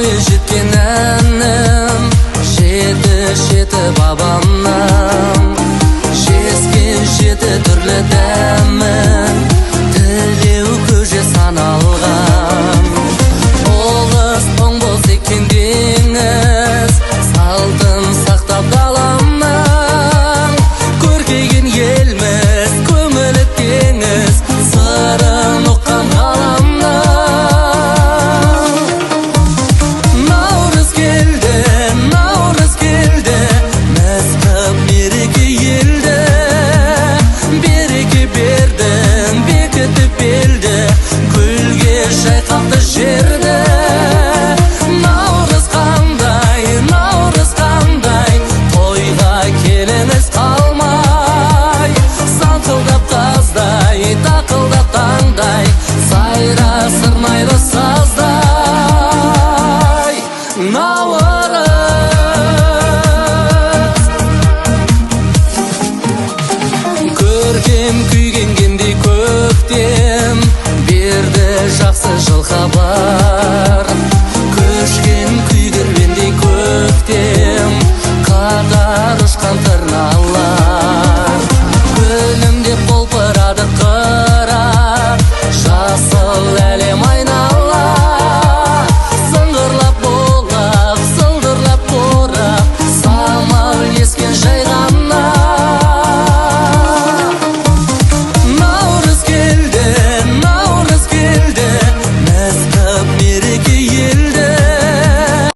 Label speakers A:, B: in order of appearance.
A: жеткен әнім, жеті бабамнан, жескен жеті түрлі дәмін, тілеу көже саналған. Тоғыз тоң болса екен деңіз, салтын сақтап даламнан, көркейген елміз, көңілі теңіз, сырын ұққан ғаламнан. Наурыз келді, мәз қып мереке елді, береке бердің, бекітіп белді, гүлге шайқалды жерді. Наурыз қандай, тойға келіңіз қалмай, саңқылдап қаздай, тақылдап таңдай, сайра сырнайды